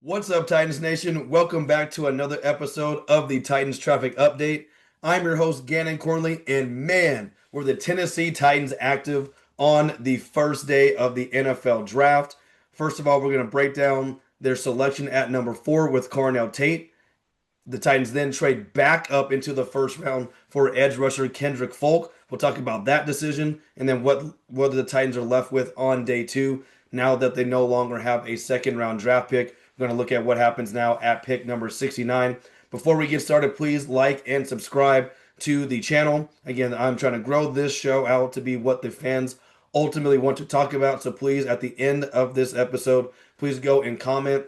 What's up, Titans Nation? Welcome back to another episode of the Titans Traffic Update. I'm your host, Gannon Corley, and man, were the Tennessee Titans active on the first day of the NFL Draft. First of all, we're going to break down their selection at number 4 with Carnell Tate. The Titans then trade back up into the first round for edge rusher Keldric Faulk. We'll talk about that decision and then what the Titans are left with on day 2 now that they no longer have a second round draft pick. We're going to look at what happens now at pick number 69. Before we get started, please like and subscribe to the channel. Again, I'm trying to grow this show out to be what the fans ultimately want to talk about. So please, at the end of this episode, please go and comment.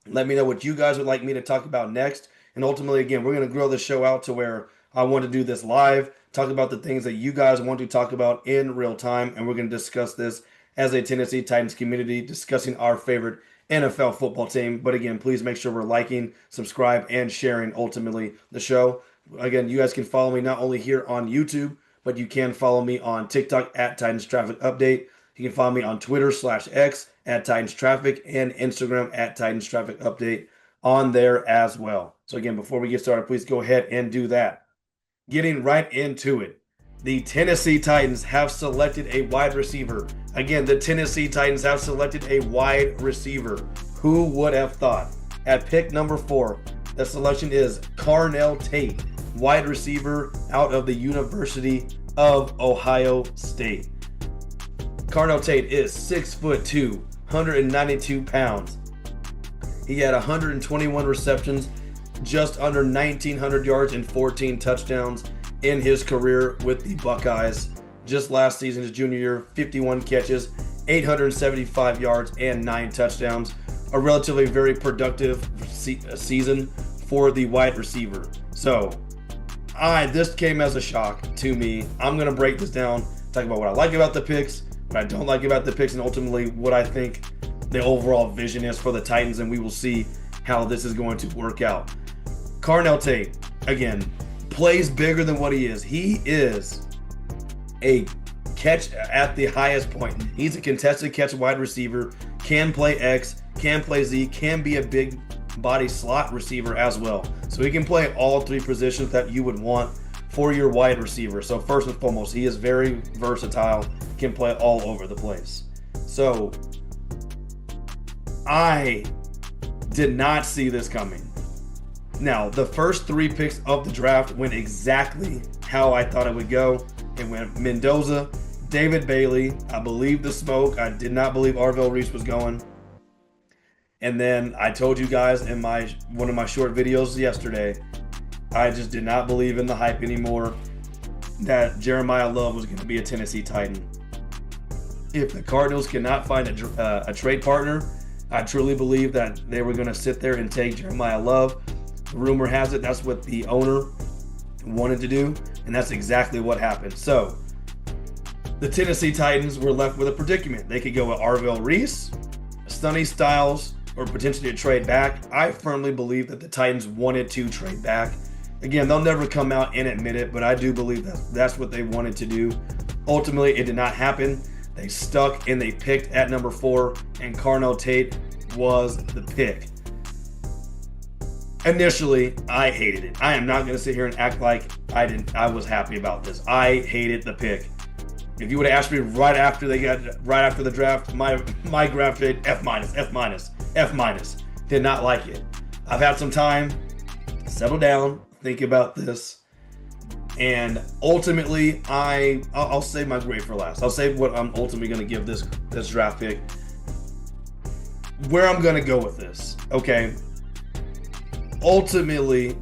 Let me know what you guys would like me to talk about next. And ultimately, again, we're going to grow the show out to where I want to do this live, talk about the things that you guys want to talk about in real time. And we're going to discuss this as a Tennessee Titans community, discussing our favorite NFL football team. But again, please make sure we're liking, subscribe, and sharing ultimately the show. Again, you guys can follow me not only here on YouTube, but you can follow me on TikTok at Titans Traffic Update. You can follow me on Twitter/X at Titans Traffic and Instagram at Titans Traffic Update on there as well. So again, before we get started, please go ahead and do that. Getting right into it. The Tennessee Titans have selected a wide receiver. Again, the Tennessee Titans have selected a wide receiver. Who would have thought? At pick number 4, the selection is Carnell Tate, wide receiver out of the University of Ohio State. Carnell Tate is 6'2", 192 pounds. He had 121 receptions, just under 1,900 yards and 14 touchdowns in his career with the Buckeyes. Just last season, his junior year, 51 catches, 875 yards, and 9 touchdowns. A relatively very productive season for the wide receiver. So, this came as a shock to me. I'm going to break this down, talk about what I like about the picks, what I don't like about the picks, and ultimately what I think the overall vision is for the Titans, and we will see how this is going to work out. Carnell Tate, again, plays bigger than what he is. He is a catch at the highest point. He's a contested catch wide receiver, can play X, can play Z, can be a big body slot receiver as well. So he can play all 3 positions that you would want for your wide receiver. So first and foremost, he is very versatile, can play all over the place. So I did not see this coming. Now, the first 3 picks of the draft went exactly how I thought it would go. It went Mendoza, David Bailey. I believe the smoke. I did not believe Arvell Reese was going. And then I told you guys in one of my short videos yesterday, I just did not believe in the hype anymore that Jeremiah Love was going to be a Tennessee Titan. If the Cardinals cannot find a trade partner, I truly believe that they were going to sit there and take Jeremiah Love. Rumor has it that's what the owner wanted to do, and that's exactly what happened. So the Tennessee Titans were left with a predicament. They could go with Arvell Reese, Sonny Styles, or potentially a trade back. I firmly believe that the Titans wanted to trade back. Again, they'll never come out and admit it, but I do believe that's what they wanted to do. Ultimately, it did not happen. They stuck and they picked at number 4, and Carnell Tate was the pick. Initially, I hated it. I am not going to sit here and act like I was happy about this. I hated the pick. If you would have asked me right after the draft, my graph grade F minus, F minus, F minus. Did not like it. I've had some time, settle down, think about this, and ultimately, I'll save my grade for last. I'll save what I'm ultimately going to give this draft pick. Where I'm going to go with this, okay? Ultimately,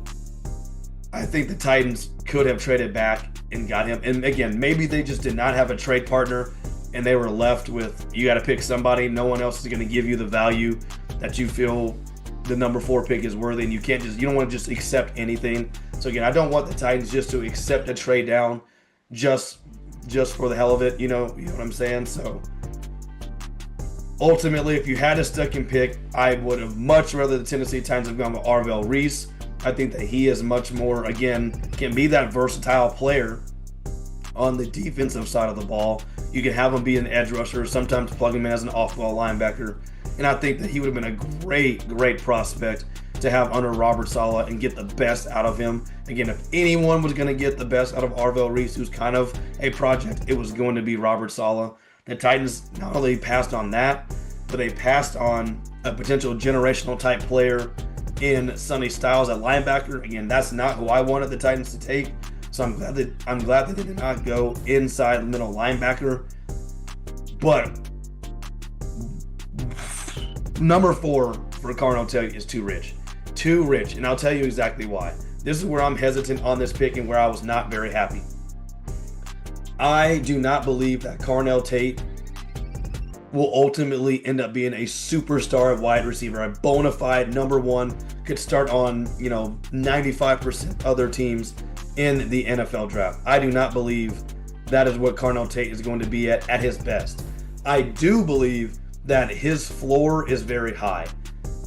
I think the Titans could have traded back and got him. And again, maybe they just did not have a trade partner and they were left with, you got to pick somebody. No one else is going to give you the value that you feel the number 4 pick is worthy. And you don't want to just accept anything. So again, I don't want the Titans just to accept a trade down just for the hell of it. You know what I'm saying? So ultimately, if you had a second pick, I would have much rather the Tennessee Titans have gone with Arvell Reese. I think that he is much more, again, can be that versatile player on the defensive side of the ball. You can have him be an edge rusher, sometimes plug him in as an off-ball linebacker. And I think that he would have been a great prospect to have under Robert Saleh and get the best out of him. Again, if anyone was going to get the best out of Arvell Reese, who's kind of a project, it was going to be Robert Saleh. The Titans not only passed on that, but they passed on a potential generational type player in Sonny Styles at linebacker. Again, that's not who I wanted the Titans to take. So I'm glad that they did not go inside middle linebacker. But number 4 for Carnell Tate is too rich. Too rich. And I'll tell you exactly why. This is where I'm hesitant on this pick and where I was not very happy. I do not believe that Carnell Tate will ultimately end up being a superstar wide receiver, a bona fide number 1, could start on 95% other teams in the NFL draft. I do not believe that is what Carnell Tate is going to be at his best. I do believe that his floor is very high.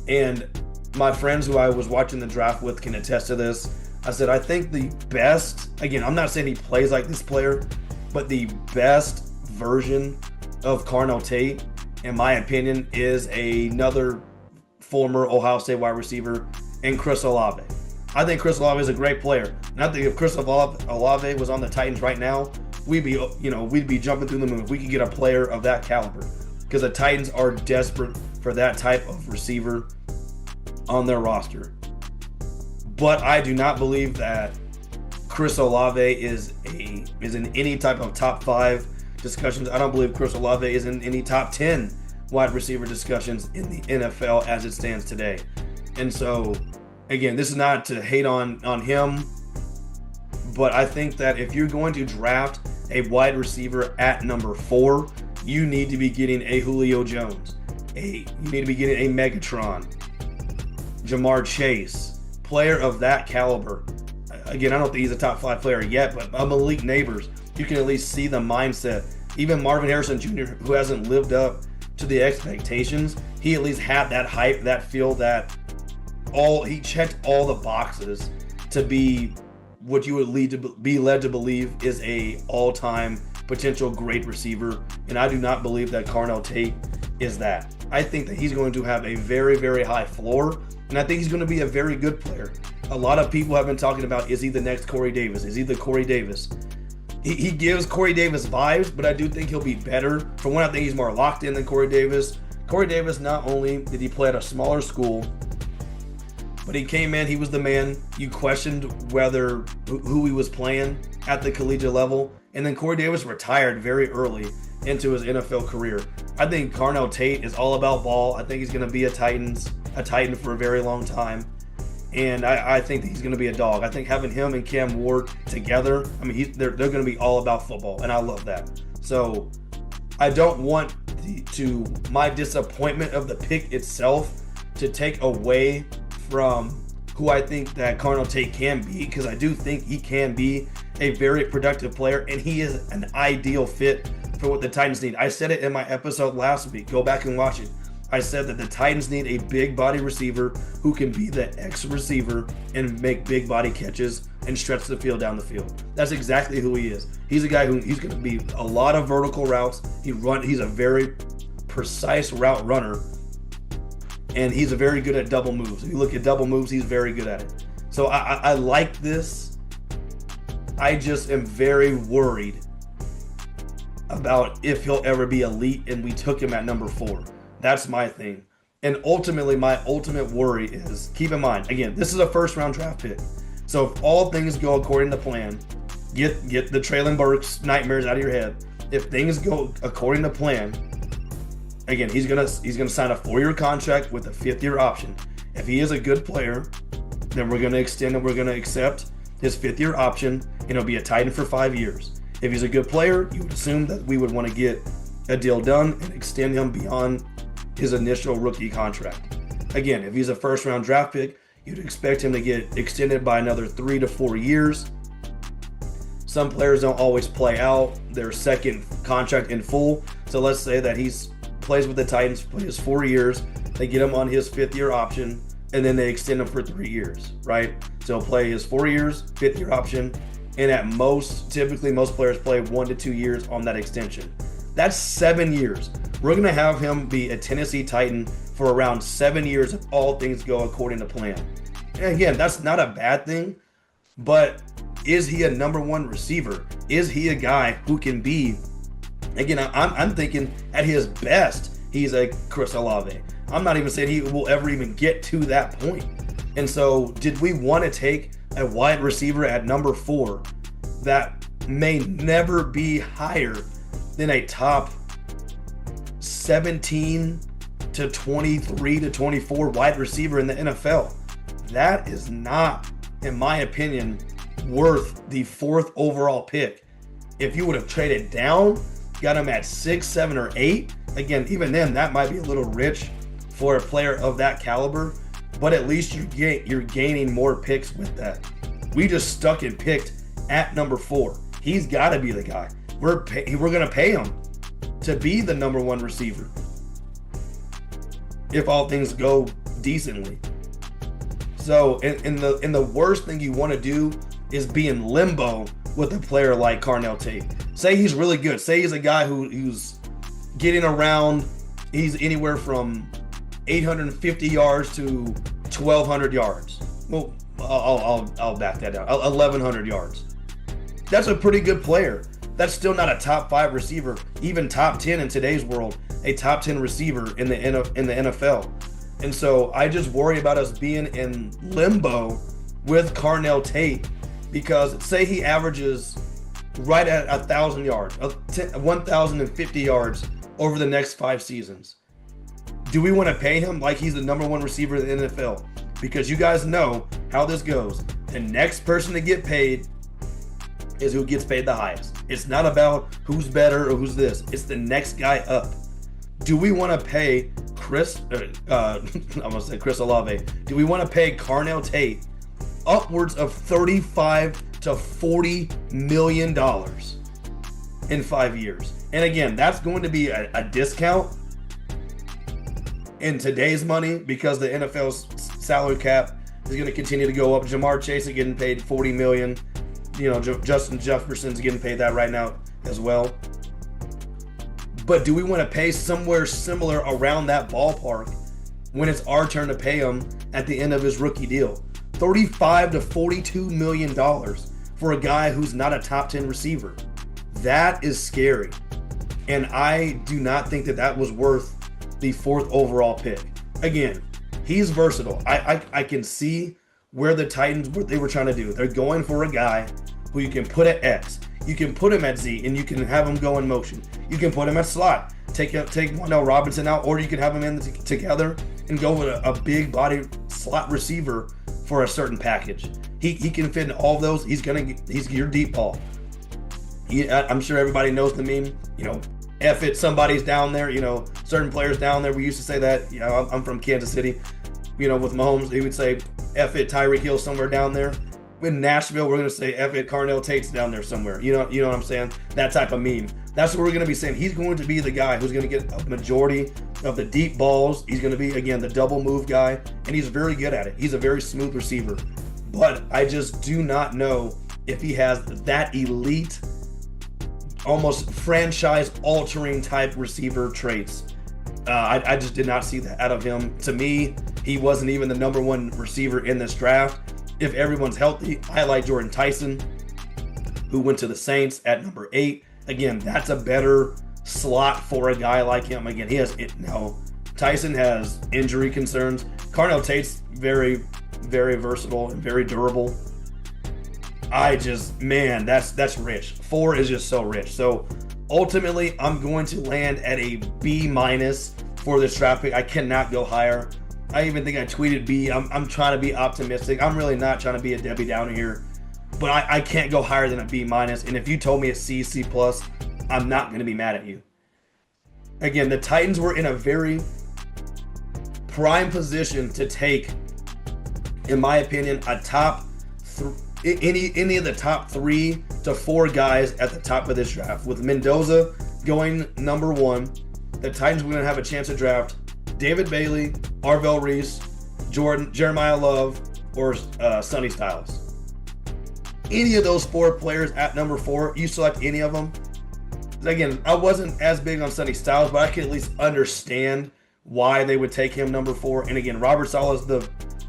And my friends who I was watching the draft with can attest to this. I said, I think the best, again, I'm not saying he plays like this player, but the best version of Carnell Tate, in my opinion, is another former Ohio State wide receiver in Chris Olave. I think Chris Olave is a great player. And I think if Chris Olave was on the Titans right now, we'd be jumping through the moon if we could get a player of that caliber. Because the Titans are desperate for that type of receiver on their roster. But I do not believe that Chris Olave is in any type of top 5 discussions. I don't believe Chris Olave is in any top 10 wide receiver discussions in the NFL as it stands today. And so, again, this is not to hate on him, but I think that if you're going to draft a wide receiver at number 4, you need to be getting a Julio Jones. You need to be getting a Megatron, Jamar Chase, player of that caliber. Again, I don't think he's a top 5 player yet, but Malik Neighbors, you can at least see the mindset. Even Marvin Harrison Jr., who hasn't lived up to the expectations, he at least had that hype, that feel, that he checked all the boxes to be what you would be led to believe is a all-time potential great receiver. And I do not believe that Carnell Tate is that. I think that he's going to have a very, very high floor, and I think he's going to be a very good player. A lot of people have been talking about, is he the next Corey Davis? Is he the Corey Davis? He gives Corey Davis vibes, but I do think he'll be better. For one, I think he's more locked in than Corey Davis. Corey Davis, not only did he play at a smaller school, but he came in, he was the man. You questioned who he was playing at the collegiate level. And then Corey Davis retired very early into his NFL career. I think Carnell Tate is all about ball. I think he's going to be a Titan for a very long time. And I think that he's going to be a dog. I think having him and Cam Ward together, I mean, they're going to be all about football, and I love that. So I don't want my disappointment of the pick itself to take away from who I think that Carnell Tate can be, because I do think he can be a very productive player, and he is an ideal fit for what the Titans need. I said it in my episode last week. Go back and watch it. I said that the Titans need a big body receiver who can be the X receiver and make big body catches and stretch the field down the field. That's exactly who he is. He's a guy he's going to be a lot of vertical routes. He's a very precise route runner, and he's very good at double moves. If you look at double moves, he's very good at it. So I like this. I just am very worried about if he'll ever be elite, and we took him at number 4. That's my thing. And ultimately, my ultimate worry is, keep in mind, again, this is a first-round draft pick. So if all things go according to plan, get the Traylon Burks nightmares out of your head. If things go according to plan, again, he's gonna sign a 4-year contract with a 5th-year option. If he is a good player, then we're gonna extend and we're gonna accept his 5th-year option, and he'll be a Titan for 5 years. If he's a good player, you would assume that we would want to get a deal done and extend him beyond his initial rookie contract. Again, if he's a first-round draft pick, you'd expect him to get extended by another 3 to 4 years. Some players don't always play out their second contract in full. So let's say that he plays with the Titans for his 4 years. They get him on his 5th-year option, and then they extend him for 3 years, right? So he'll play his 4 years, 5th-year option, And at most, typically most players play 1 to 2 years on that extension. That's 7 years. We're going to have him be a Tennessee Titan for around 7 years if all things go according to plan. And again, that's not a bad thing, but is he a number one receiver? Is he a guy who can be, again, I'm thinking at his best, he's a Chris Olave. I'm not even saying he will ever even get to that point. And so did we want to take a wide receiver at number 4 that may never be higher than a top 17 to 23 to 24 wide receiver in the NFL? That is not, in my opinion, worth the 4th overall pick. If you would have traded down, got him at 6, 7, or 8, again, even then, that might be a little rich for a player of that caliber, but at least you're gaining more picks with that. We just stuck and picked at number 4. He's got to be the guy. We're going to pay him to be the number 1 receiver if all things go decently. So, in the worst thing you want to do is be in limbo with a player like Carnell Tate. Say he's really good. Say he's a guy who's getting around. He's anywhere from 850 yards to 1,200 yards. Well, I'll back that down. 1,100 yards. That's a pretty good player. That's still not a top 5 receiver, even top 10 in today's world, a top 10 receiver in the NFL. And so I just worry about us being in limbo with Carnell Tate, because say he averages right at 1,000 yards, 1,050 yards over the next 5 seasons. Do we want to pay him like he's the number 1 receiver in the NFL? Because you guys know how this goes. The next person to get paid is who gets paid the highest. It's not about who's better or who's this. It's the next guy up. Do we want to pay I'm going to say Chris Olave. Do we want to pay Carnell Tate upwards of $35 to $40 million in 5 years? And again, that's going to be a discount in today's money because the NFL's salary cap is going to continue to go up. Jamar Chase is getting paid $40 million. You know, Justin Jefferson's getting paid that right now as well. But do we want to pay somewhere similar around that ballpark when it's our turn to pay him at the end of his rookie deal? $35 to $42 million for a guy who's not a top 10 receiver. That is scary. And I do not think that was worth the 4th overall pick. Again, he's versatile. I can see where the Titans, what they were trying to do. They're going for a guy who you can put at X. You can put him at Z, and you can have him go in motion. You can put him at slot. Take Wan'Dale Robinson out, or you can have him in together and go with a big body slot receiver for a certain package. He can fit in all of those. He's your deep ball. I'm sure everybody knows the meme. You know, F it, somebody's down there. You know, certain players down there. We used to say that. You know, I'm from Kansas City. You know, with Mahomes, he would say, F it, Tyreek Hill somewhere down there. In Nashville, we're going to say F it, Carnell Tate's down there somewhere. You know what I'm saying? That type of meme. That's what we're going to be saying. He's going to be the guy who's going to get a majority of the deep balls. He's going to be, again, the double move guy, and he's very good at it. He's a very smooth receiver. But I just do not know if he has that elite, almost franchise-altering type receiver traits. I just did not see that out of him. To me, he wasn't even the number 1 receiver in this draft. If everyone's healthy, I like Jordan Tyson, who went to the Saints at number 8. Again, that's a better slot for a guy like him. Again, Tyson has injury concerns. Carnell Tate's very, very versatile and very durable. That's rich. 4 is just so rich. So ultimately, I'm going to land at a B- for this draft pick. I cannot go higher. I even think I tweeted B. I'm trying to be optimistic. I'm really not trying to be a Debbie Downer here, but I can't go higher than a B-. And if you told me a C+, I'm not going to be mad at you. Again, the Titans were in a very prime position to take, in my opinion, any of the top 3 to 4 guys at the top of this draft. With Mendoza going number 1, the Titans were going to have a chance to draft David Bailey, Arvell Reese, Jeremiah Love, or Sonny Styles. any of those 4 players at number 4, you select any of them. Again, I wasn't as big on Sonny Styles, but I could at least understand why they would take him number 4. And again, Robert Saleh is the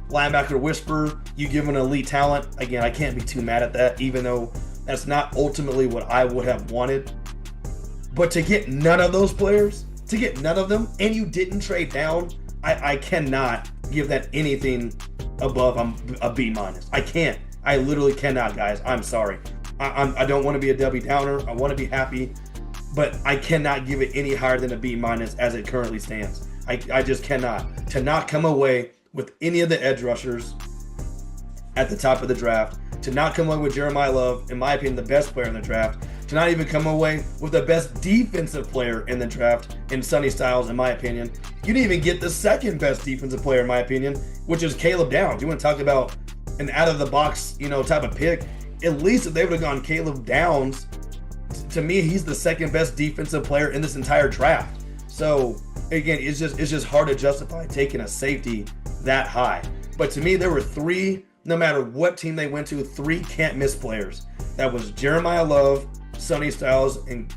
linebacker whisperer. You give him an elite talent. Again, I can't be too mad at that, even though that's not ultimately what I would have wanted. But to get none of those players, to get none of them, and you didn't trade down, I cannot give that anything above a B-. I can't. I literally cannot, guys. I'm sorry. I don't want to be a Debbie Downer. I want to be happy, but I cannot give it any higher than a B- as it currently stands. I just cannot. To not come away with any of the edge rushers at the top of the draft, to not come away with Jeremiah Love, in my opinion, the best player in the draft, to not even come away with the best defensive player in the draft in Sonny Styles, in my opinion. You didn't even get the second best defensive player, in my opinion, which is Caleb Downs. You want to talk about an out-of-the-box, type of pick? At least if they would have gone Caleb Downs, to me, he's the second best defensive player in this entire draft. So, again, it's just hard to justify taking a safety that high. But to me, there were 3, no matter what team they went to, 3 can't-miss players. That was Jeremiah Love, Sonny Styles, and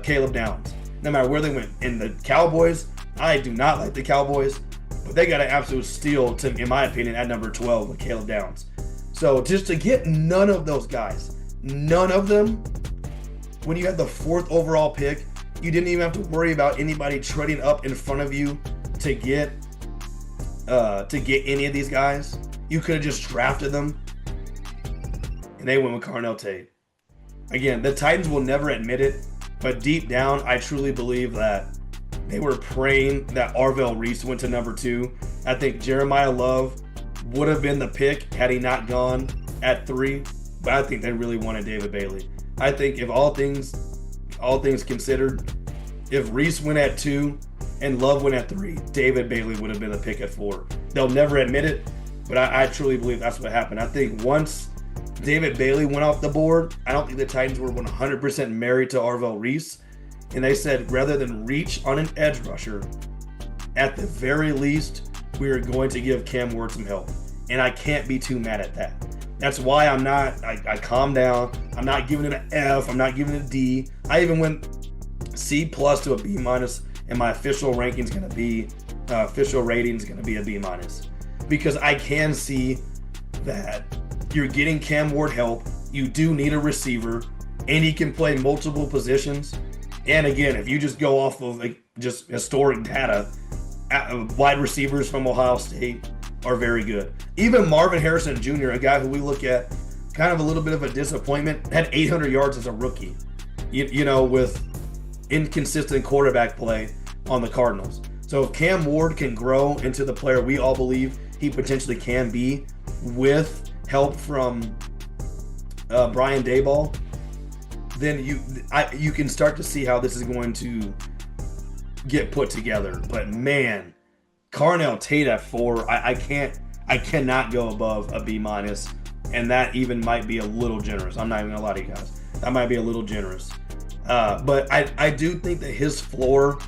Caleb Downs. No matter where they went. And the Cowboys, I do not like the Cowboys, but they got an absolute steal, in my opinion, at number 12 with Caleb Downs. So just to get none of those guys, none of them, when you had the 4th overall pick, you didn't even have to worry about anybody trading up in front of you to get any of these guys. You could have just drafted them, and they went with Carnell Tate. Again, the Titans will never admit it, but deep down, I truly believe that they were praying that Arvell Reese went to number 2. I think Jeremiah Love would have been the pick had he not gone at 3, but I think they really wanted David Bailey. I think if all things considered, if Reese went at 2 and Love went at 3, David Bailey would have been the pick at 4. They'll never admit it, but I truly believe that's what happened. I think once David Bailey went off the board, I don't think the Titans were 100% married to Arvell Reese. And they said, rather than reach on an edge rusher, at the very least, we are going to give Cam Ward some help. And I can't be too mad at that. That's why I calmed down. I'm not giving it an F. I'm not giving it a D. I even went C+ to a B-, and my official rating's going to be a B-. Because I can see that you're getting Cam Ward help. You do need a receiver, and he can play multiple positions. And again, if you just go off of just historic data, wide receivers from Ohio State are very good. Even Marvin Harrison Jr., a guy who we look at kind of a little bit of a disappointment, had 800 yards as a rookie, with inconsistent quarterback play on the Cardinals. So if Cam Ward can grow into the player we all believe he potentially can be with help from Brian Daboll, then you can start to see how this is going to get put together. But man, Carnell Tate at 4, I cannot go above a B-, and that even might be a little generous. I'm not even gonna lie to you guys. That might be a little generous. But I do think that his floor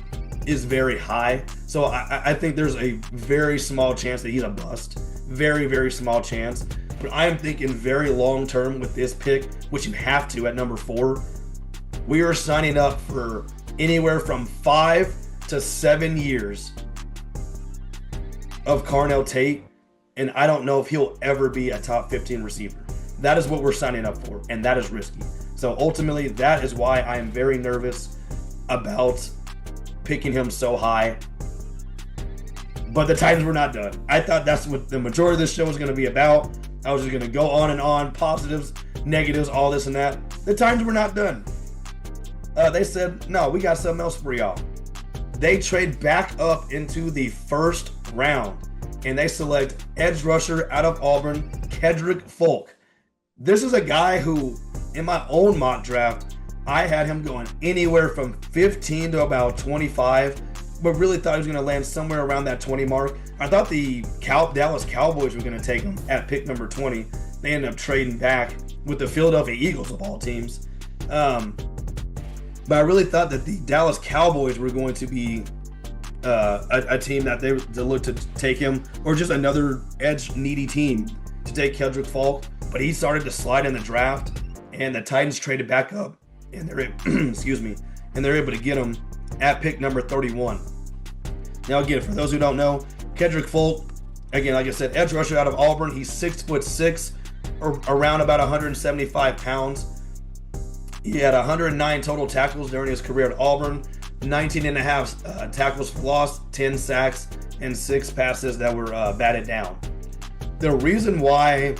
is very high. So I think there's a very small chance that he's a bust. Very, very small chance. But I am thinking very long term with this pick, which you have to at number 4. We are signing up for anywhere from 5 to 7 years of Carnell Tate, and I don't know if he'll ever be a top 15 receiver. That is what we're signing up for, and that is risky. So ultimately, that is why I am very nervous about picking him so high. But the Titans were not done. I thought that's what the majority of this show was going to be about. I was just going to go on and on, positives, negatives, all this and that. The Titans were not done. They said, no, we got something else for y'all. They trade back up into the first round, and they select edge rusher out of Auburn, Keldric Faulk. This is a guy who, in my own mock draft, I had him going anywhere from 15 to about 25, but really thought he was going to land somewhere around that 20 mark. I thought the Dallas Cowboys were going to take him at pick number 20. They ended up trading back with the Philadelphia Eagles of all teams. But I really thought that the Dallas Cowboys were going to be a team that they looked to take him, or just another edge needy team to take Keldric Faulk. but he started to slide in the draft, and the Titans traded back up, and they're excuse me, and they're able to get him at pick number 31. Now again, for those who don't know, Keldric Faulk, again, like I said, edge rusher out of Auburn. He's 6'6", or around about 175 pounds. He had 109 total tackles during his career at Auburn, 19 and a half tackles for loss, 10 sacks, and 6 passes that were batted down. The reason why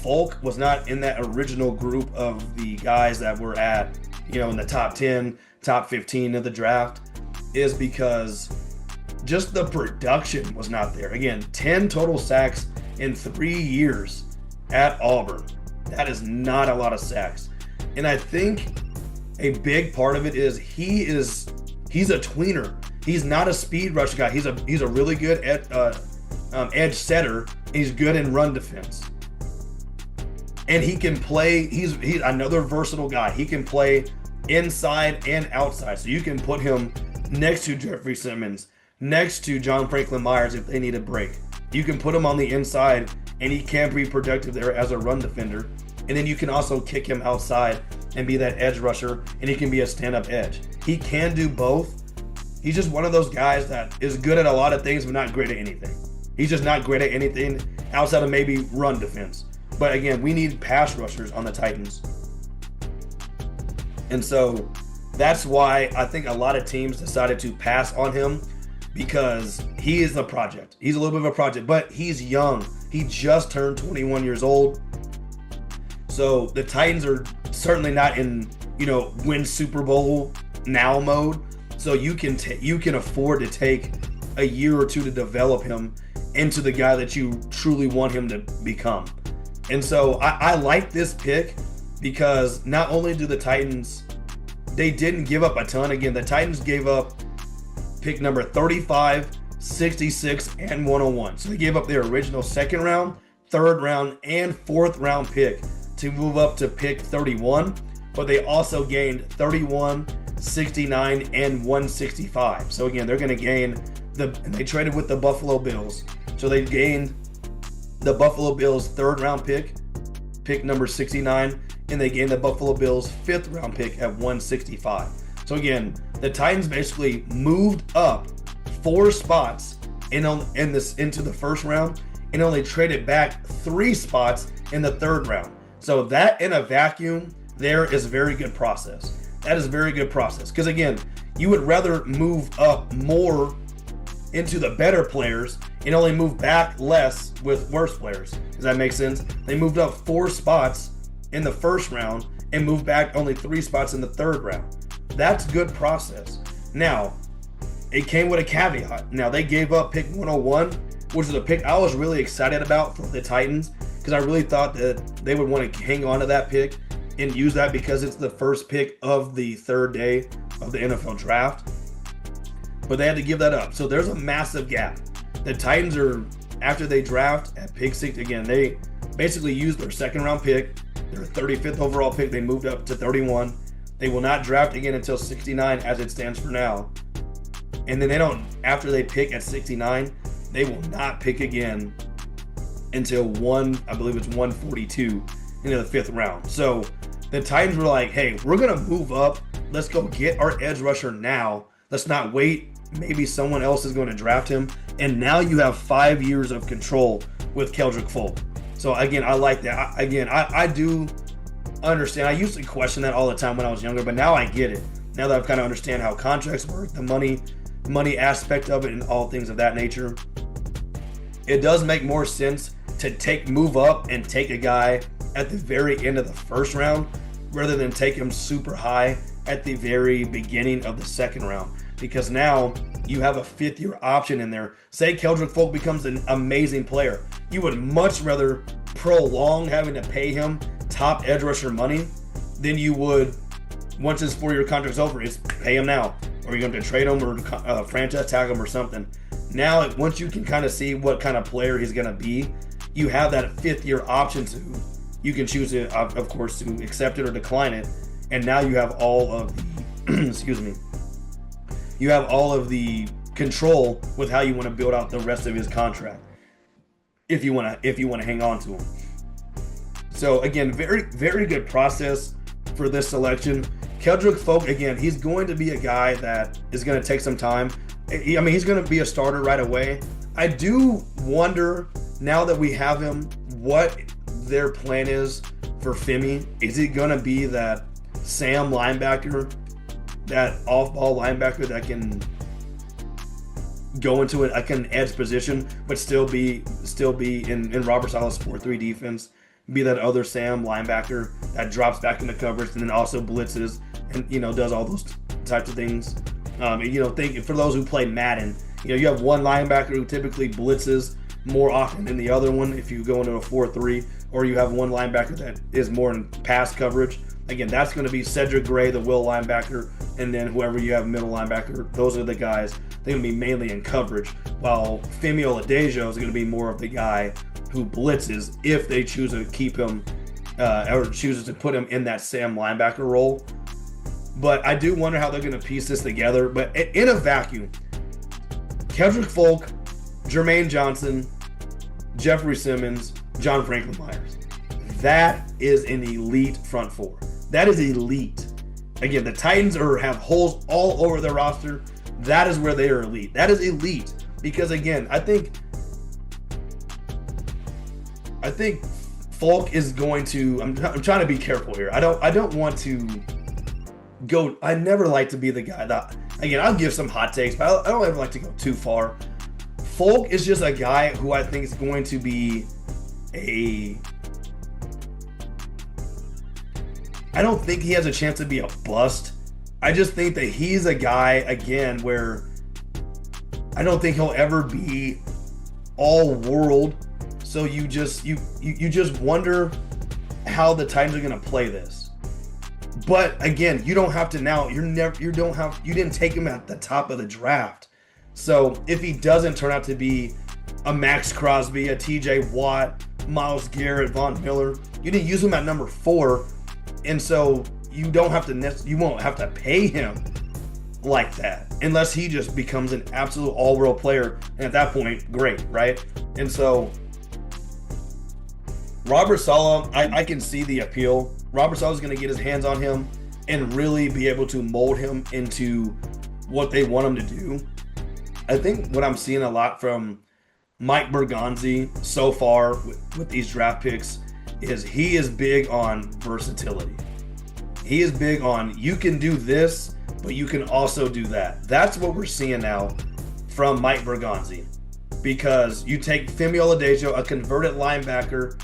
Faulk was not in that original group of the guys that were at, in the top 10, top 15 of the draft is because just the production was not there. Again, 10 total sacks in 3 years at Auburn. That is not a lot of sacks. And I think a big part of it is he's a tweener. He's not a speed rush guy. He's a really good edge setter. He's good in run defense. And he can play, he's another versatile guy. He can play inside and outside. So you can put him next to Jeffrey Simmons, next to John Franklin Myers if they need a break. You can put him on the inside and he can be productive there as a run defender. And then you can also kick him outside and be that edge rusher, and he can be a stand-up edge. He can do both. He's just one of those guys that is good at a lot of things but not great at anything. He's just not great at anything outside of maybe run defense. But again, we need pass rushers on the Titans. And so that's why I think a lot of teams decided to pass on him, because he is a project. He's a little bit of a project, but he's young. He just turned 21 years old. So the Titans are certainly not in, win Super Bowl now mode. So you can afford to take a year or two to develop him into the guy that you truly want him to become. And so I like this pick because not only do the Titans, they didn't give up a ton. Again, the Titans gave up pick number 35, 66, and 101. So they gave up their original second round, third round, and fourth round pick to move up to pick 31, but they also gained 31, 69, and 165. So again, they're going to gain and they traded with the Buffalo Bills. So they gained the Buffalo Bills third round pick number 69, and they gained the Buffalo Bills fifth round pick at 165. So again, the Titans basically moved up 4 spots into the first round and only traded back 3 spots in the third round. So that in a vacuum, there is a very good process. That is a very good process. Because again, you would rather move up more into the better players and only move back less with worse players. Does that make sense? They moved up 4 spots in the first round and moved back only 3 spots in the third round. That's good process. Now, it came with a caveat. Now, they gave up pick 101, which is a pick I was really excited about for the Titans, because I really thought that they would want to hang on to that pick and use that because it's the first pick of the third day of the NFL draft. But they had to give that up. So there's a massive gap. The Titans are, after they draft at pick 6, again, they basically used their second round pick, their 35th overall pick, they moved up to 31. They will not draft again until 69 as it stands for now. And then after they pick at 69, they will not pick again until 142 into the 5th round. So the Titans were like, hey, we're going to move up. Let's go get our edge rusher now. Let's not wait. Maybe someone else is going to draft him. And now you have 5 years of control with Keldric Faulk. So again, I like that. I do understand. I used to question that all the time when I was younger, but now I get it. Now that I've kind of understand how contracts work, the money aspect of it and all things of that nature, it does make more sense to move up and take a guy at the very end of the first round rather than take him super high at the very beginning of the second round, because now you have a 5th-year option in there. Say Keldric Faulk becomes an amazing player. You would much rather prolong having to pay him top edge rusher money than you would once his 4-year contract's over. Is pay him now, or you're going to trade him or franchise tag him or something. Now, once you can kind of see what kind of player he's going to be, you have that 5th-year option to, you can choose to, of course, to accept it or decline it. And now you have all of the, you have all of the control with how you want to build out the rest of his contract, if you want to hang on to him. So again, very, very good process for this selection. Keldric Faulk, again, he's going to be a guy that is going to take some time. I mean, he's going to be a starter right away. I do wonder, now that we have him, what their plan is for Femi. Is he going to be that Sam linebacker, that off-ball linebacker that can go into an edge position, but still be in Robert Saleh's 4-3 defense, be that other Sam linebacker that drops back into coverage and then also blitzes and does all those types of things. Think for those who play Madden, you have one linebacker who typically blitzes more often than the other one if you go into a 4-3, or you have one linebacker that is more in pass coverage. Again, that's going to be Cedric Gray, the will linebacker, and then whoever you have middle linebacker. Those are the guys. They're going to be mainly in coverage, while Femi Oladejo is going to be more of the guy who blitzes if they choose to keep him or chooses to put him in that Sam linebacker role. But I do wonder how they're going to piece this together. But in a vacuum, Keldric Faulk, Jermaine Johnson, Jeffrey Simmons, John Franklin Myers. That is an elite front four. That is elite. Again, the Titans have holes all over their roster. That is where they are elite. That is elite. Because again, I think Faulk is going to. I'm trying to be careful here. I don't want to go. I never like to be the guy that. Again, I'll give some hot takes, but I don't ever like to go too far. Faulk is just a guy who I think is going to be I don't think he has a chance to be a bust. I just think that he's a guy, again, where I don't think he'll ever be all world. So you just wonder how the Titans are going to play this. But again, you don't have to now. You didn't take him at the top of the draft. So if he doesn't turn out to be a Max Crosby, a TJ Watt, Myles Garrett, Von Miller, you didn't use him at number 4. And so you won't have to pay him like that unless he just becomes an absolute all-world player. And at that point, great, right? And so Robert Saleh, I can see the appeal. Robert Saleh is going to get his hands on him and really be able to mold him into what they want him to do. I think what I'm seeing a lot from Mike Borgonzi so far with these draft picks is he is big on versatility. He is big on, you can do this, but you can also do that. That's what we're seeing now from Mike Borgonzi. Because you take Femi Oladejo, a converted linebacker,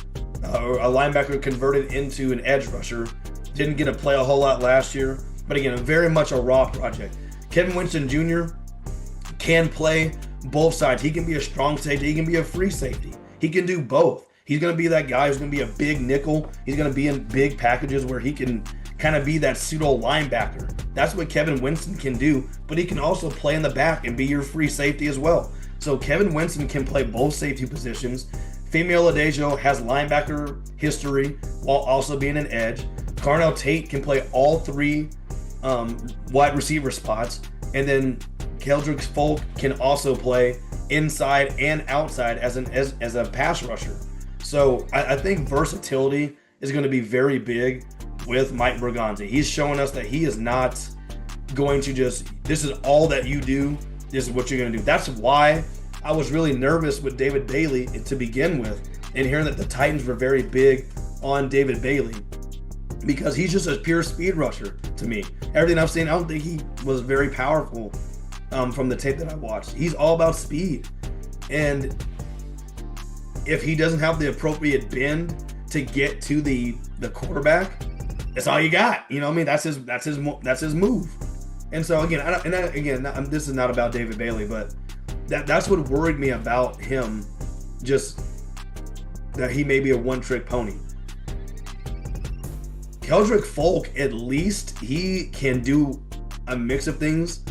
or a linebacker converted into an edge rusher, didn't get to play a whole lot last year, but again, very much a raw project. Kevin Winston Jr. can play both sides. He can be a strong safety, he can be a free safety. He can do both. He's going to be that guy who's going to be a big nickel. He's going to be in big packages where he can kind of be that pseudo linebacker. That's what Kevin Winston can do, but he can also play in the back and be your free safety as well. So Kevin Winston can play both safety positions. Femi Oladejo has linebacker history while also being an edge. Carnell Tate can play all 3 wide receiver spots. And then Keldric Faulk can also play inside and outside as a pass rusher. So I think versatility is going to be very big with Mike Borgonzi. He's showing us that he is not going to just, this is all that you do, this is what you're going to do. That's why I was really nervous with David Bailey to begin with, and hearing that the Titans were very big on David Bailey, because he's just a pure speed rusher to me. Everything I've seen, I don't think he was very powerful from the tape that I watched. He's all about speed. And if he doesn't have the appropriate bend to get to the quarterback, that's all you got. You know what I mean? That's his move. And so again, this is not about David Bailey, but that's what worried me about him, just that he may be a one-trick pony. Keldric Faulk, at least he can do a mix of things,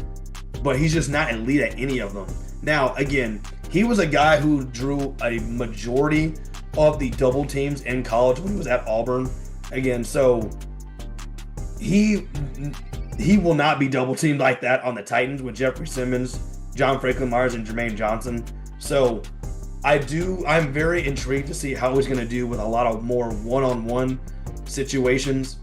but he's just not elite at any of them. Now, again, he was a guy who drew a majority of the double teams in college when he was at Auburn. Again, so he will not be double teamed like that on the Titans with Jeffrey Simmons, John Franklin Myers, and Jermaine Johnson. So I'm very intrigued to see how he's going to do with a lot of more one-on-one situations,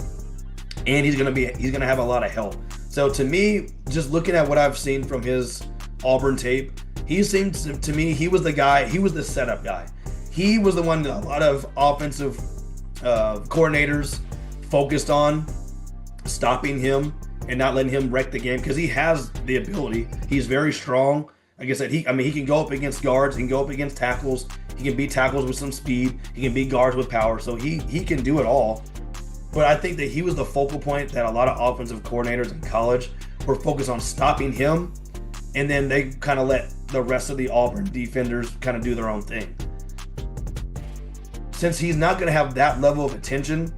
and he's going to have a lot of help. So to me, just looking at what I've seen from his Auburn tape, he seemed to me, he was the guy, he was the setup guy. He was the one that a lot of offensive coordinators focused on stopping him and not letting him wreck the game, because he has the ability. He's very strong. Like I said, he can go up against guards, he can go up against tackles, he can beat tackles with some speed, he can beat guards with power, so he can do it all. But I think that he was the focal point that a lot of offensive coordinators in college were focused on stopping him, and then they kind of let the rest of the Auburn defenders kind of do their own thing. Since he's not going to have that level of attention,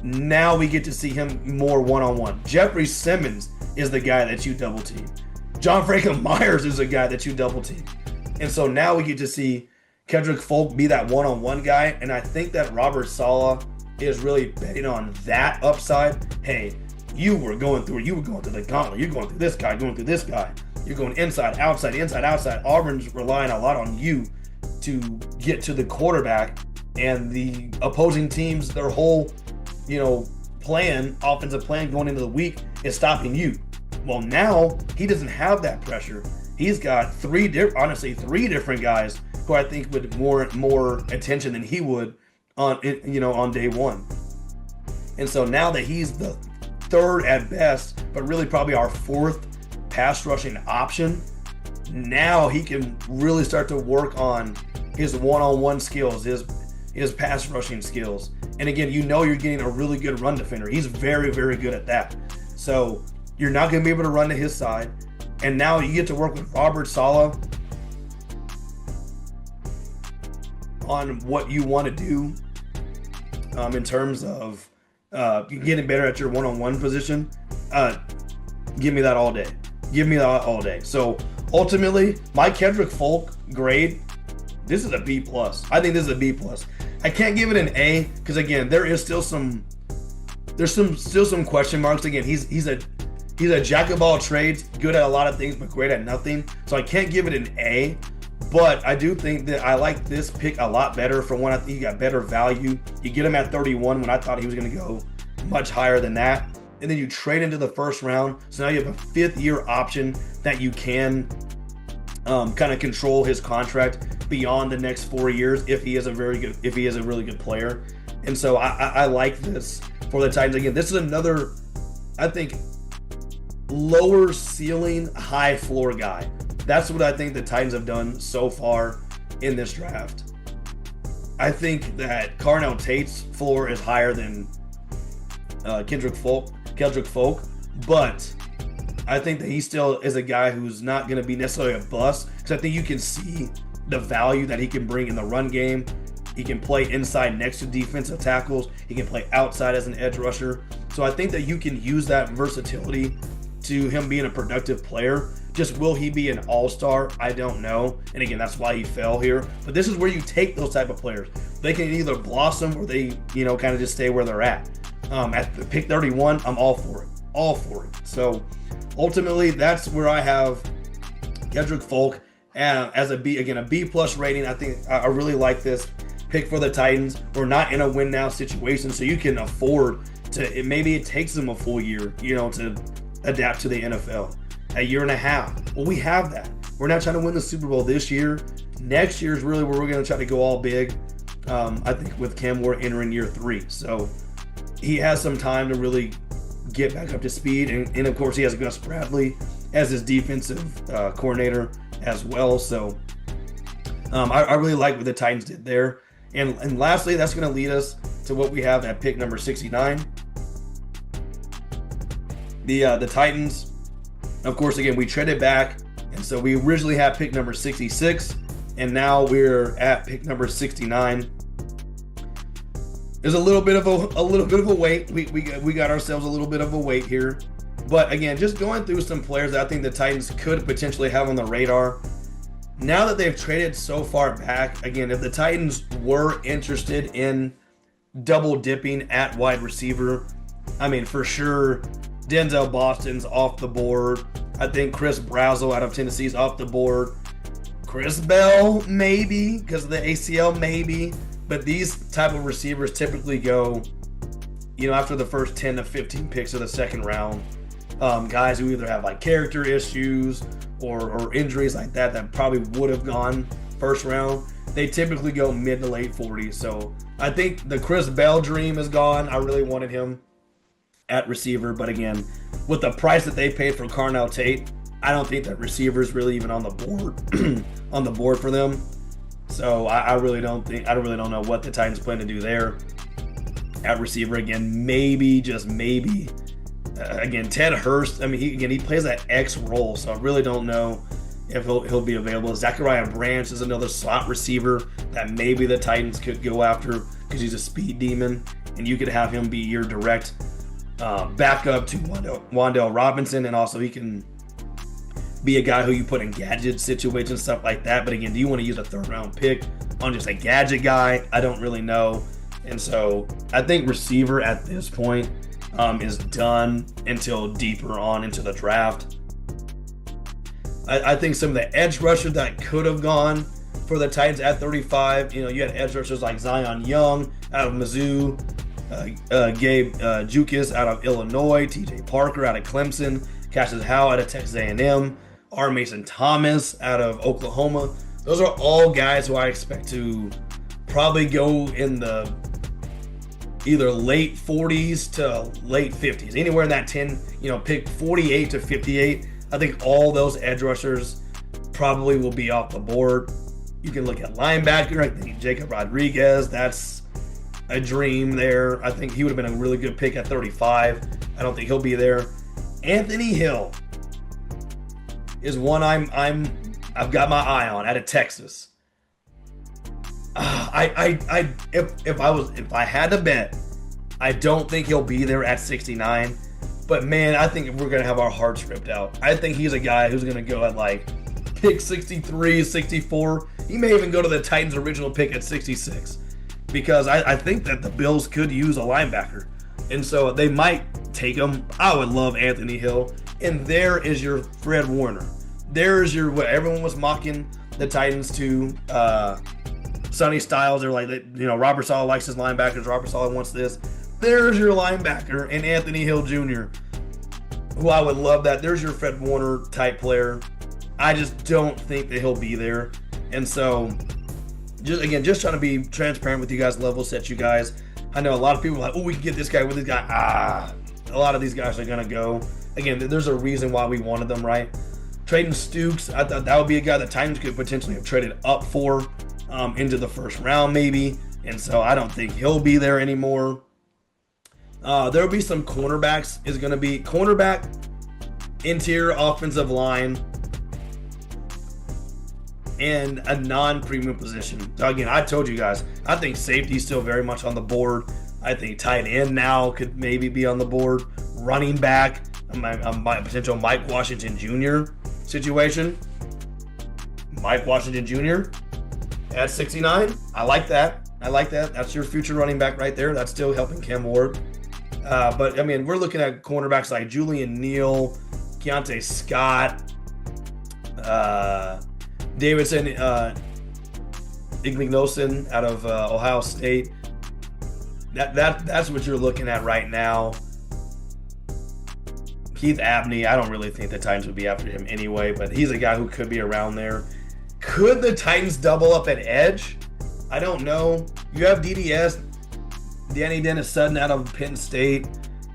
now we get to see him more one-on-one. Jeffrey Simmons is the guy that you double team. John Franklin Myers is the guy that you double team. And so now we get to see Keldric Faulk be that one-on-one guy, and I think that Robert Saleh is really betting on that upside. Hey, you were going through the gauntlet. You're going through this guy, going through this guy. You're going inside, outside, inside, outside. Auburn's relying a lot on you to get to the quarterback, and the opposing teams, their whole, offensive plan going into the week is stopping you. Well, now he doesn't have that pressure. He's got three different guys who I think would more attention than he would on day one. And so now that he's the third at best, but really probably our fourth pass rushing option, now he can really start to work on his one-on-one skills, his pass rushing skills. And again, you're getting a really good run defender. He's very, very good at that. So you're not going to be able to run to his side. And now you get to work with Robert Saleh on what you want to do in terms of getting better at your one-on-one position. Give me that all day. Give me that all day. So ultimately, my Keldric Faulk grade, this is a B+. I think this is a B+. I can't give it an A because again, there's still some question marks. Again, he's a jack of all trades, good at a lot of things, but great at nothing. So I can't give it an A, but I do think that I like this pick a lot better. For one, I think you got better value. You get him at 31 when I thought he was going to go much higher than that. And then you trade into the first round. So now you have a 5th-year option that you can kind of control his contract beyond the next 4 years if he is a really good player. And so I like this for the Titans. Again, this is another, I think, lower ceiling, high floor guy. That's what I think the Titans have done so far in this draft. I think that Carnell Tate's floor is higher than Keldric Faulk, but I think that he still is a guy who's not going to be necessarily a bust, because I think you can see the value that he can bring in the run game. He can play inside next to defensive tackles. He can play outside as an edge rusher. So I think that you can use that versatility to him being a productive player. Just will he be an all-star? I don't know. And again, that's why he fell here. But this is where you take those type of players. They can either blossom or they, kind of just stay where they're at. At the pick 31, I'm all for it. All for it. So ultimately, that's where I have Keldric Faulk as a B. Again, a B+ rating. I think I really like this pick for the Titans. We're not in a win now situation, so you can afford to. Maybe it takes them a full year, to adapt to the NFL. A year and a half. Well, we have that. We're not trying to win the Super Bowl this year. Next year is really where we're going to try to go all big. I think with Cam, we're entering year 3, so he has some time to really get back up to speed. And of course, he has Gus Bradley as his defensive coordinator as well. So I really like what the Titans did there. And lastly, that's going to lead us to what we have at pick number 69. The Titans, of course, again, we traded back. And so we originally had pick number 66. And now we're at pick number 69. There's a little bit of a wait. We got ourselves a little bit of a wait here. But again, just going through some players that I think the Titans could potentially have on the radar. Now that they've traded so far back, again, if the Titans were interested in double dipping at wide receiver, I mean, for sure, Denzel Boston's off the board. I think Chris Brazzell out of Tennessee's off the board. Chris Bell, maybe, because of the ACL, maybe. But these type of receivers typically go, after the first 10 to 15 picks of the second round. Guys who either have like character issues or injuries like that probably would have gone first round. They typically go mid to late 40s. So I think the Chris Bell dream is gone. I really wanted him at receiver. But again, with the price that they paid for Carnell Tate, I don't think that receiver is really even on the board for them. So I really don't know what the Titans plan to do there at receiver. Again, maybe, just maybe. Again, Ted Hurst, he plays that X role, so I really don't know if he'll be available. Zachariah Branch is another slot receiver that maybe the Titans could go after because he's a speed demon, and you could have him be your direct backup to Wan'Dale Robinson, and also he can be a guy who you put in gadget situations, stuff like that. But again, do you want to use a third-round pick on just a gadget guy? I don't really know. And so I think receiver at this point is done until deeper on into the draft. I think some of the edge rushers that could have gone for the Titans at 35, you had edge rushers like Zion Young out of Mizzou, Gabe Jukis out of Illinois, TJ Parker out of Clemson, Cassius Howe out of Texas A&M, R. Mason Thomas out of Oklahoma. Those are all guys who I expect to probably go in the either late 40s to late 50s, anywhere in that 10, pick 48 to 58. I think all those edge rushers probably will be off the board. You can look at linebacker. I think Jacob Rodriguez, that's a dream there. I think he would have been a really good pick at 35. I don't think he'll be there. Anthony Hill is one I've got my eye on out of Texas. If I had to bet, I don't think he'll be there at 69. But man, I think we're gonna have our hearts ripped out. I think he's a guy who's gonna go at like pick 63, 64. He may even go to the Titans' original pick at 66, because I think that the Bills could use a linebacker, and so they might take him. I would love Anthony Hill, and there is your Fred Warner. There's your what everyone was mocking the Titans to. Sonny Styles, they're like, Robert Saleh likes his linebackers. Robert Saleh wants this. There's your linebacker, and Anthony Hill Jr., who I would love that. There's your Fred Warner type player. I just don't think that he'll be there. And so, just trying to be transparent with you guys, level set you guys. I know a lot of people are like, we can get this guy with this guy. A lot of these guys are going to go. Again, there's a reason why we wanted them, right? Trading Stukes, I thought that would be a guy the Titans could potentially have traded up for. Into the first round maybe, and so I don't think he'll be there anymore. There'll be some cornerbacks. Is going to be cornerback, interior offensive line, and a non-premium position. So again, I told you guys, I think safety is still very much on the board. I think tight end now could maybe be on the board. Running back, my potential Mike Washington Jr. situation. Mike Washington Jr. at 69, I like that. That's your future running back right there. That's still helping Cam Ward. But we're looking at cornerbacks like Julian Neal, Keontae Scott, Davidson Igbinosun out of Ohio State. That's what you're looking at right now. Keith Abney, I don't really think the Titans would be after him anyway, but he's a guy who could be around there. Could the Titans double up at edge? I don't know. You have DDS, Danny Dennis Sutton out of Penn State.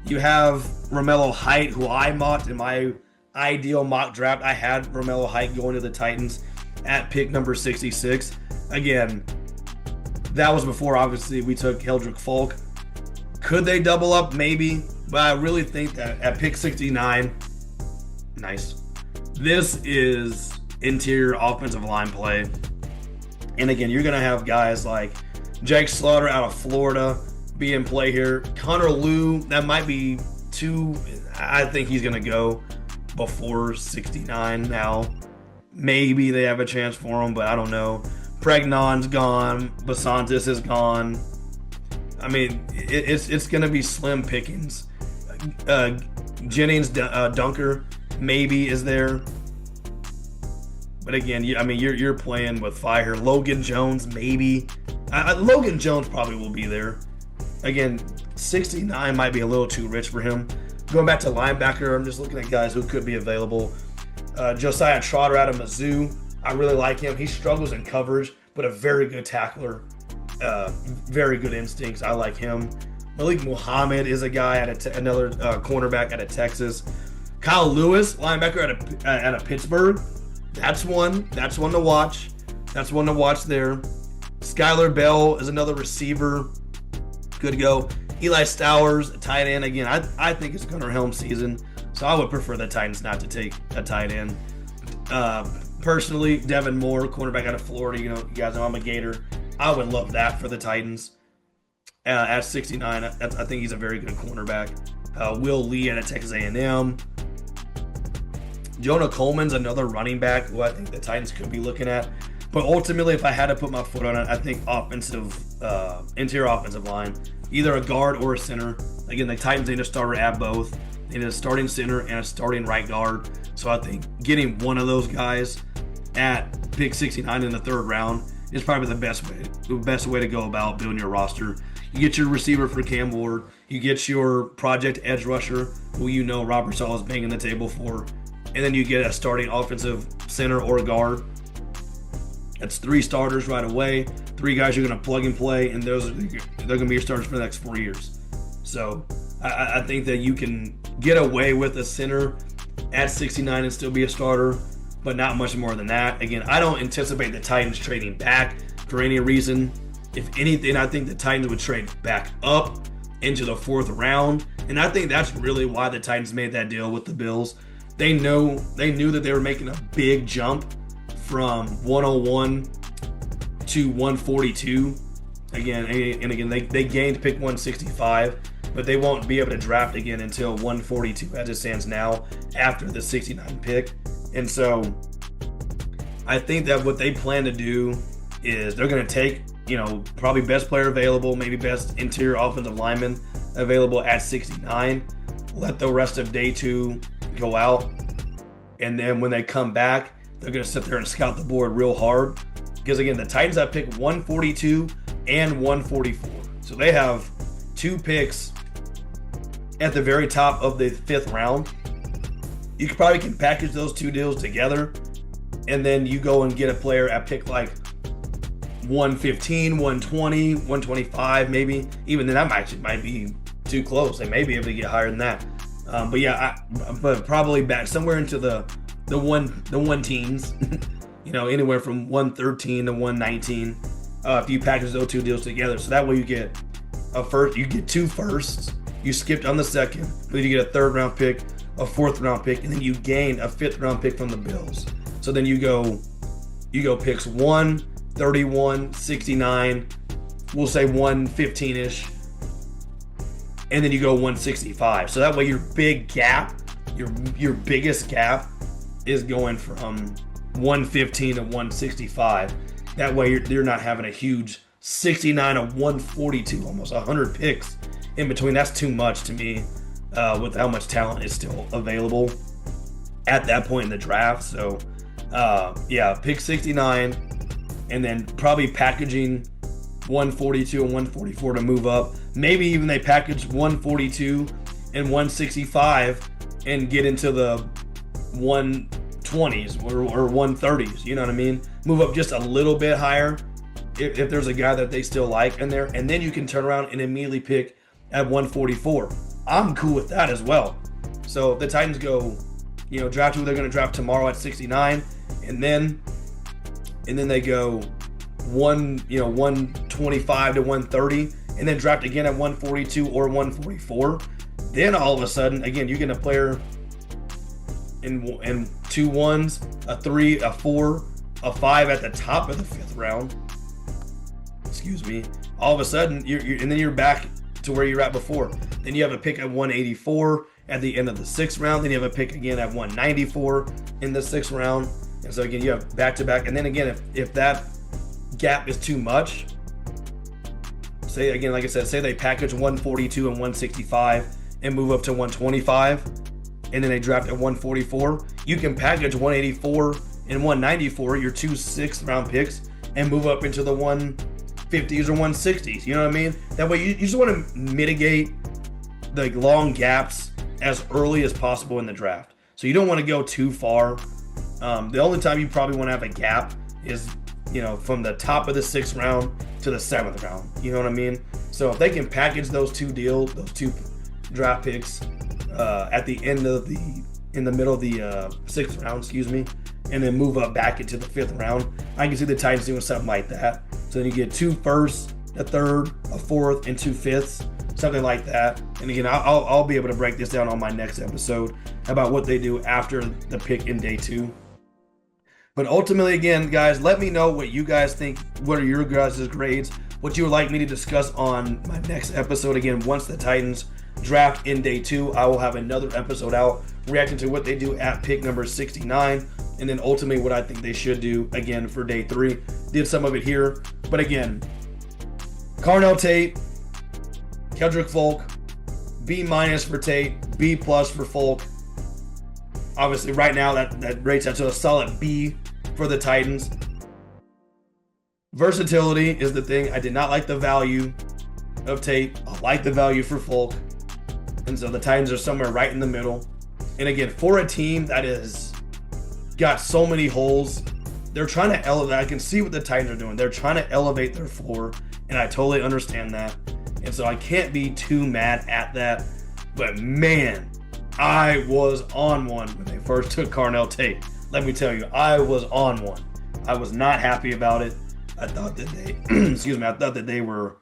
You have Romello Height, who I mocked in my ideal mock draft. I had Romello Height going to the Titans at pick number 66. Again, that was before, obviously, we took Keldric Faulk. Could they double up? Maybe. But I really think that at pick 69, nice. This is interior offensive line play. And again, you're going to have guys like Jake Slaughter out of Florida be in play here. Connor Lew, that might be too, I think he's going to go before 69 now. Maybe they have a chance for him, but I don't know. Pregnon's gone. Basantis is gone. It's going to be slim pickings. Jennings Dunker maybe is there. But again, you're playing with fire. Logan Jones, maybe. Logan Jones probably will be there. Again, 69 might be a little too rich for him. Going back to linebacker, I'm just looking at guys who could be available. Josiah Trotter out of Mizzou. I really like him. He struggles in coverage, but a very good tackler. Very good instincts. I like him. Malik Muhammad is a guy another cornerback out of Texas. Kyle Lewis, linebacker out of Pittsburgh. That's one to watch. That's one to watch there. Skylar Bell is another receiver. Good to go. Eli Stowers, a tight end. Again, I think it's Gunnar Helm season, so I would prefer the Titans not to take a tight end. Personally, Devin Moore, cornerback out of Florida. You guys know I'm a Gator. I would love that for the Titans. At 69, I think he's a very good cornerback. Will Lee out of Texas A&M. Jonah Coleman's another running back who I think the Titans could be looking at. But ultimately, if I had to put my foot on it, I think interior offensive line, either a guard or a center. Again, the Titans need a starter at both. They need a starting center and a starting right guard. So I think getting one of those guys at pick 69 in the third round is probably the best way to go about building your roster. You get your receiver for Cam Ward. You get your project edge rusher, who Robert Saleh is banging the table for. And then you get a starting offensive center or guard. That's 3 starters right away. 3 guys you're going to plug and play, and they're going to be your starters for the next 4 years. So I think that you can get away with a center at 69 and still be a starter, but not much more than that. Again, I don't anticipate the Titans trading back for any reason. If anything, I think the Titans would trade back up into the 4th round, and I think that's really why the Titans made that deal with the Bills. They knew that they were making a big jump from 101 to 142. Again, they gained pick 165, but they won't be able to draft again until 142 as it stands now after the 69 pick. And so I think that what they plan to do is they're going to take, probably best player available, maybe best interior offensive lineman available at 69, let the rest of day 2 go out, and then when they come back, they're going to sit there and scout the board real hard, because again, the Titans have pick 142 and 144, so they have 2 picks at the very top of the 5th round. You probably can package those 2 deals together, and then you go and get a player at pick like 115, 120, 125, maybe. Even then, that might be too close. They may be able to get higher than that. But probably back somewhere into the one teens, anywhere from 113 to 119. If you package those 2 deals together, so that way you get you get 2 firsts. You skipped on the second, but then you get a 3rd round pick, a 4th round pick, and then you gain a 5th round pick from the Bills. So then you go picks 1, 31, 69, we'll say 115-ish, and then you go 165. So that way your big gap, your biggest gap is going from 115 to 165. That way you're not having a huge 69 to 142, almost 100 picks in between. That's too much to me with how much talent is still available at that point in the draft. So pick 69, and then probably packaging 142 and 144 to move up. Maybe even they package 142 and 165 and get into the 120s or 130s. You know what I mean? Move up just a little bit higher if there's a guy that they still like in there, and then you can turn around and immediately pick at 144. I'm cool with that as well. So the Titans go, draft who they're going to draft tomorrow at 69, and then they go 125 to 130, and then draft again at 142 or 144. Then all of a sudden, again, you get a player in 2 1s, a 3, a 4, a 5 at the top of the 5th round. Excuse me. All of a sudden, and then you're back to where you're at before. Then you have a pick at 184 at the end of the 6th round. Then you have a pick again at 194 in the 6th round. And so again, you have back-to-back. And then again, if that gap is too much, say again, like I said, say they package 142 and 165 and move up to 125, and then they draft at 144, you can package 184 and 194, your 2 6th-round picks, and move up into the 150s or 160s. You know what I mean? That way, you just want to mitigate the long gaps as early as possible in the draft. So you don't want to go too far. The only time you probably want to have a gap is, from the top of the 6th round to the 7th round. You know what I mean? So if they can package those two draft picks at the end of in the middle of the 6th round, and then move up back into the 5th round, I can see the Titans doing something like that. So then you get 2 firsts, a 3rd, a 4th, and 2 5ths, something like that. And again, I'll be able to break this down on my next episode about what they do after the pick in day 2. But ultimately, again, guys, let me know what you guys think. What are your guys' grades? What you would like me to discuss on my next episode. Again, once the Titans draft in day 2, I will have another episode out reacting to what they do at pick number 69. And then ultimately what I think they should do again for day 3. Did some of it here. But again, Carnell Tate, Keldric Faulk, B- for Tate, B+ for Faulk. Obviously, right now that rates out to a solid B for the Titans. Versatility is the thing. I did not like the value of Tate. I like the value for Faulk. And so the Titans are somewhere right in the middle. And again, for a team that is got so many holes, they're trying to elevate. I can see what the Titans are doing. They're trying to elevate their floor, and I totally understand that. And so I can't be too mad at that. But man, I was on one when they first took Carnell Tate. Let me tell you, I was on one. I was not happy about it. I thought that they were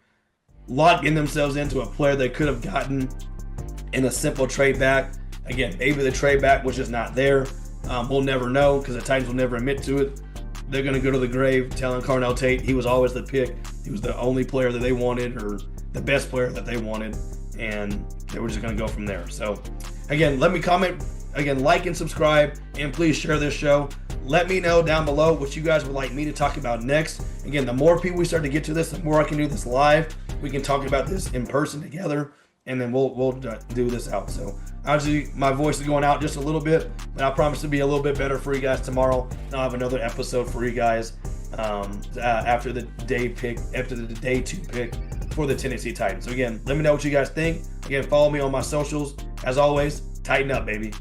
locking themselves into a player they could have gotten in a simple trade back. Again, maybe the trade back was just not there. We'll never know because the Titans will never admit to it. They're going to go to the grave telling Carnell Tate he was always the pick. He was the only player that they wanted, or the best player that they wanted, and they were just going to go from there. So again, let me comment. Again, like and subscribe, and please share this show. Let me know down below what you guys would like me to talk about next. Again, the more people we start to get to this, the more I can do this live. We can talk about this in person together, and then we'll do this out. So obviously my voice is going out just a little bit, but I promise to be a little bit better for you guys tomorrow. And I'll have another episode for you guys after the day 2 pick for the Tennessee Titans. So again, let me know what you guys think. Again, follow me on my socials. As always, tighten up, baby.